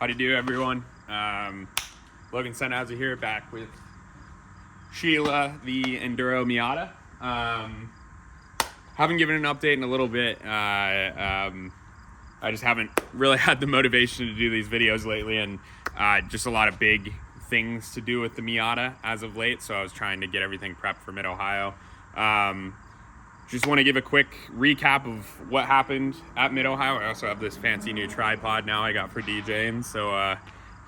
How do you do, everyone? Logan Sennhauser here, back with Sheila, the Enduro Miata. Haven't given an update in a little bit. I just haven't really had the motivation to do these videos lately, and just a lot of big things to do with the Miata as of late, so I was trying to get everything prepped for Mid-Ohio. Just want to give a quick recap of what happened at Mid-Ohio. I also have this fancy new tripod now I got for DJing, so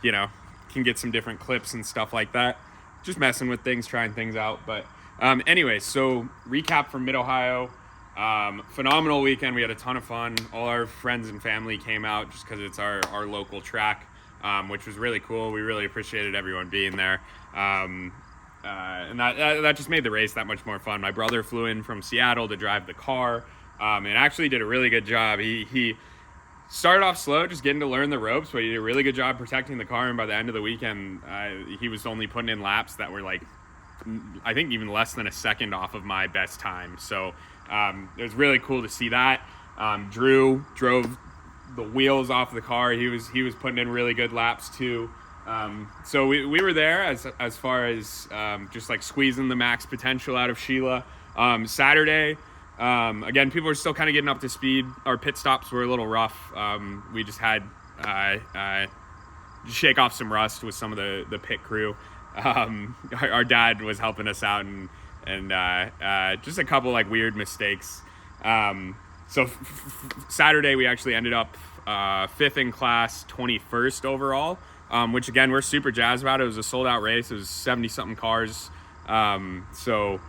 can get some different clips and stuff like that. Just messing with things, trying things out. But anyway, so recap from Mid-Ohio. Phenomenal weekend. We had a ton of fun. All our friends and family came out just because it's our local track, which was really cool. We really appreciated everyone being there. And that just made the race that much more fun. My brother flew in from Seattle to drive the car, and actually did a really good job. He started off slow, just getting to learn the ropes, but he did a really good job protecting the car, and by the end of the weekend, he was only putting in laps that were like, I think even less than a second off of my best time. So it was really cool to see that. Drew drove the wheels off the car. He was putting in really good laps too. So we were there as far as just like squeezing the max potential out of Sheila. Saturday, again, people were still kind of getting up to speed. Our pit stops were a little rough. We just had shake off some rust with some of the pit crew. Our dad was helping us out, and just a couple like weird mistakes. So Saturday we actually ended up 5th in class, 21st overall. Which again, we're super jazzed about. It was a sold out race. It was 70 something cars. So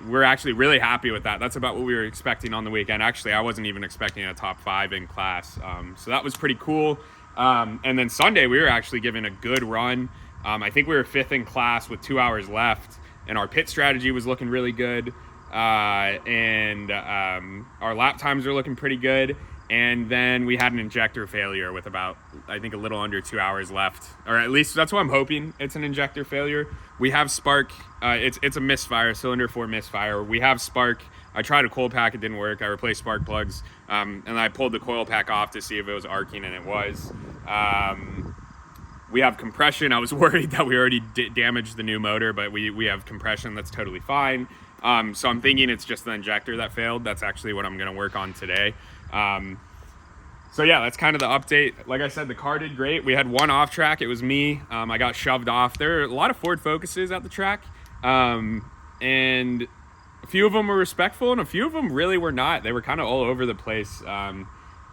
we're actually really happy with that. That's about what we were expecting on the weekend. Actually, I wasn't even expecting a top 5 in class. So that was pretty cool. And then Sunday, we were actually given a good run. I think we were 5th in class with 2 hours left, and our pit strategy was looking really good. And our lap times were looking pretty good. And then we had an injector failure with about, I think, a little under 2 hours left. Or at least that's what I'm hoping. It's an injector failure. We have spark. It's a misfire, cylinder 4 misfire. We have spark. I tried a coil pack. It didn't work. I replaced spark plugs. And I pulled the coil pack off to see if it was arcing, and it was. We have compression. I was worried that we already damaged the new motor, but we have compression. That's totally fine. So I'm thinking it's just the injector that failed. That's actually what I'm going to work on today. So yeah, that's kind of the update. Like I said, the car did great. We had one off track. It was me. I got shoved off. There are a lot of Ford Focuses at the track. And a few of them were respectful and a few of them really were not. They were kind of all over the place.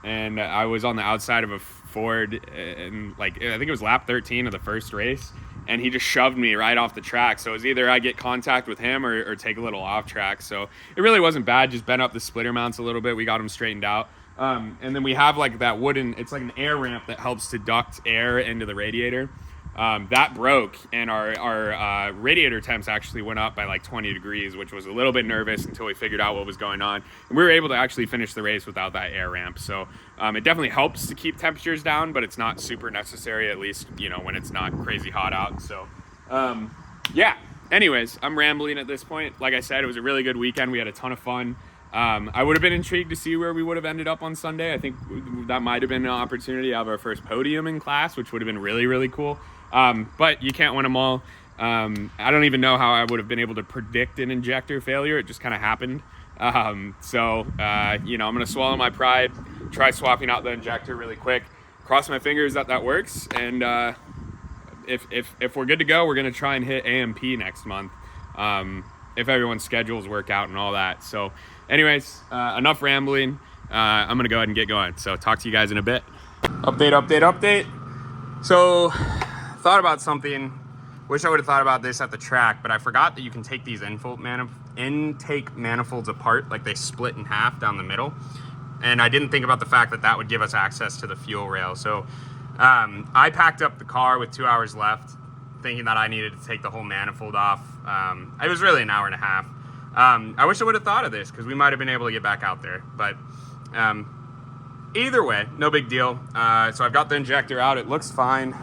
And I was on the outside of a Ford, and like, I think it was lap 13 of the first race, and he just shoved me right off the track. So it was either I get contact with him or take a little off track. So it really wasn't bad. Just bent up the splitter mounts a little bit. We got them straightened out. And then we have like that wooden, it's like an air ramp that helps to duct air into the radiator. That broke, and our radiator temps actually went up by like 20 degrees, which was a little bit nervous until we figured out what was going on. And we were able to actually finish the race without that air ramp. So it definitely helps to keep temperatures down, but it's not super necessary, at least, when it's not crazy hot out. So yeah, anyways, I'm rambling at this point. Like I said, it was a really good weekend. We had a ton of fun. I would have been intrigued to see where we would have ended up on Sunday. I think that might have been an opportunity to have our first podium in class, which would have been really, really cool. But you can't win them all. I don't even know how I would have been able to predict an injector failure. It just kind of happened. So I'm going to swallow my pride, try swapping out the injector really quick, cross my fingers that works. And if we're good to go, we're going to try and hit AMP next month. If everyone's schedules work out and all that. So anyways, enough rambling. I'm going to go ahead and get going. So talk to you guys in a bit. Update. So thought about something. Wish I would have thought about this at the track, but I forgot that you can take these intake manifolds apart. Like they split in half down the middle. And I didn't think about the fact that would give us access to the fuel rail. So I packed up the car with 2 hours left, thinking that I needed to take the whole manifold off. It was really an hour and a half. I wish I would have thought of this because we might have been able to get back out there. But either way, no big deal. So I've got the injector out. It looks fine.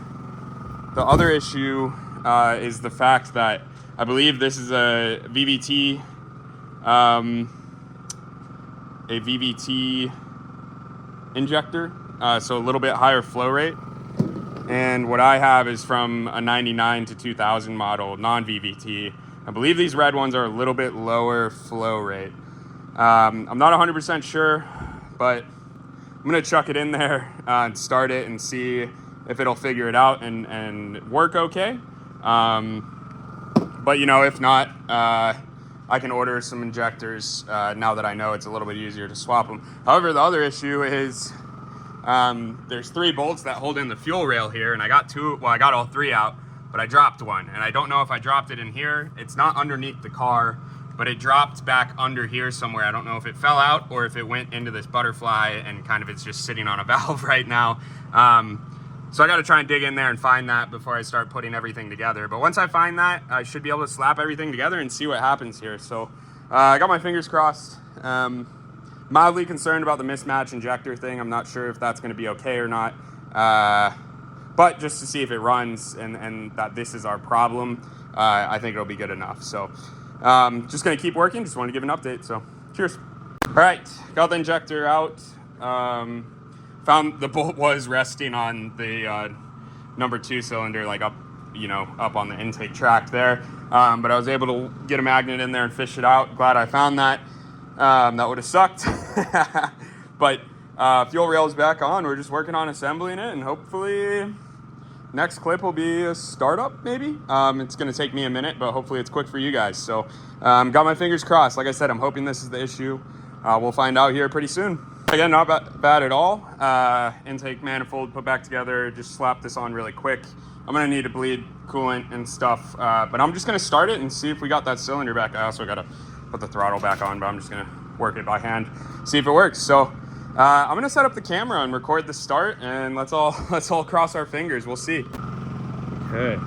The other issue is the fact that I believe this is a VVT injector, so a little bit higher flow rate. and what I have is from a 99 to 2000 model, non-VVT. I believe these red ones are a little bit lower flow rate. I'm not 100% sure, but I'm gonna chuck it in there and start it and see if it'll figure it out and work okay. But you know, if not, I can order some injectors now that I know it's a little bit easier to swap them. However, the other issue is there's 3 bolts that hold in the fuel rail here, and I got all 3 out, but I dropped one, and I don't know if I dropped it in here. It's not underneath the car, but it dropped back under here somewhere. I don't know if it fell out or if it went into this butterfly and kind of it's just sitting on a valve right now. So I got to try and dig in there and find that before I start putting everything together. But once I find that, I should be able to slap everything together and see what happens here. So I got my fingers crossed. Mildly concerned about the mismatch injector thing. I'm not sure if that's going to be okay or not. But just to see if it runs and that this is our problem, I think it'll be good enough. So just going to keep working. Just wanted to give an update. So cheers. All right, got the injector out. Found the bolt was resting on the number 2 cylinder, like up on the intake track there. But I was able to get a magnet in there and fish it out. Glad I found that. That would have sucked. But fuel rail is back on. We're just working on assembling it, and hopefully next clip will be a startup maybe. It's going to take me a minute, but hopefully it's quick for you guys. So got my fingers crossed. Like I said, I'm hoping this is the issue. We'll find out here pretty soon. Again, not bad at all. Intake manifold put back together, just slap this on really quick. I'm gonna need to bleed coolant and stuff, but I'm just gonna start it and see if we got that cylinder back. I also gotta put the throttle back on, but I'm just gonna work it by hand, see if it works. So I'm gonna set up the camera and record the start, and let's all cross our fingers. We'll see. Okay.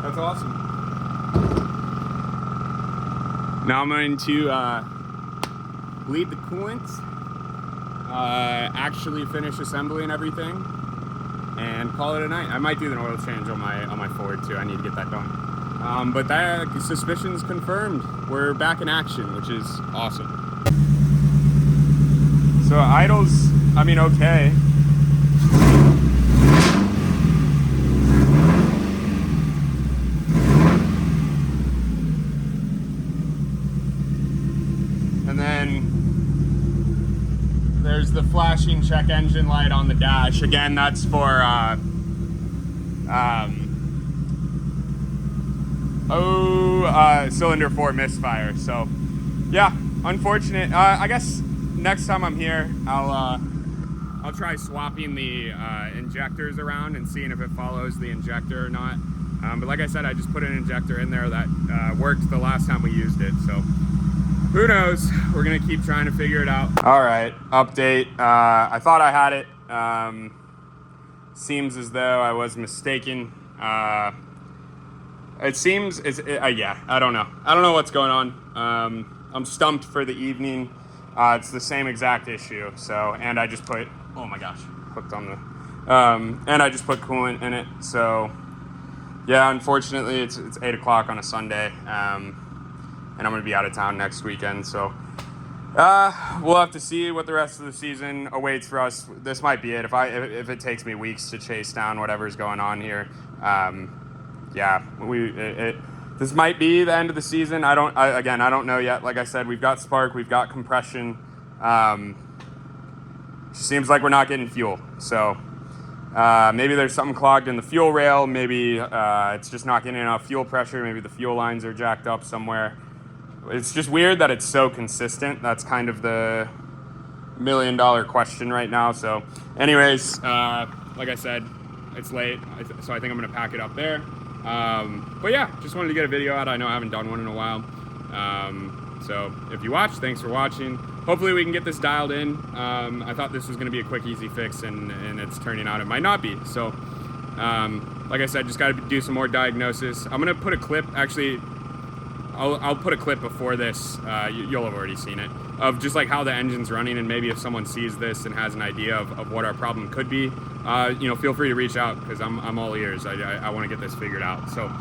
That's awesome. Now I'm going to bleed the coolant, actually finish assembling everything, and call it a night. I might do an oil change on my Ford too. I need to get that done. But that suspicion's confirmed. We're back in action, which is awesome. So idles, I mean, okay. There's the flashing check engine light on the dash. Again, that's for cylinder 4 misfire. So yeah, unfortunate. I guess next time I'm here, I'll try swapping the injectors around and seeing if it follows the injector or not. But like I said, I just put an injector in there that worked the last time we used it. So who knows? We're gonna keep trying to figure it out. All right, update. I thought I had it. Seems as though I was mistaken. It seems, yeah, I don't know. I don't know what's going on. I'm stumped for the evening. It's the same exact issue. So, and I just put, oh my gosh, hooked on the, and I just put coolant in it. So yeah, unfortunately it's 8 o'clock on a Sunday. And I'm going to be out of town next weekend, so we'll have to see what the rest of the season awaits for us. This might be it. If it takes me weeks to chase down whatever's going on here, yeah, this might be the end of the season. I don't know yet. Like I said, we've got spark, we've got compression. Seems like we're not getting fuel, so Maybe there's something clogged in the fuel rail. Maybe it's just not getting enough fuel pressure. Maybe the fuel lines are jacked up somewhere. It's just weird that it's so consistent. That's kind of the $1 million question right now. So anyways, like I said, it's late, so I think I'm gonna pack it up there. But yeah, just wanted to get a video out. I know I haven't done one in a while. So if you watch, thanks for watching. Hopefully we can get this dialed in. I thought this was gonna be a quick, easy fix, and it's turning out it might not be. So like I said, just gotta do some more diagnosis. I'm gonna put a clip, actually, I'll put a clip before this, you'll have already seen it, of just like how the engine's running, and maybe if someone sees this and has an idea of what our problem could be, you know, feel free to reach out, because I'm all ears. I want to get this figured out. So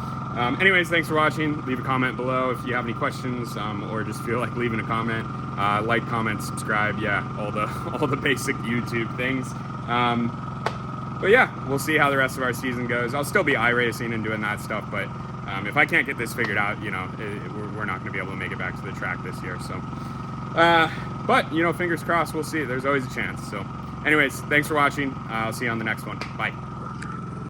anyways, thanks for watching. Leave a comment below if you have any questions, or just feel like leaving a comment. Like, comment, subscribe, yeah, all the basic YouTube things. But yeah, we'll see how the rest of our season goes. I'll still be iRacing and doing that stuff, but if I can't get this figured out, you know, we're not going to be able to make it back to the track this year. So, but, you know, fingers crossed, we'll see. There's always a chance. So anyways, thanks for watching. I'll see you on the next one. Bye.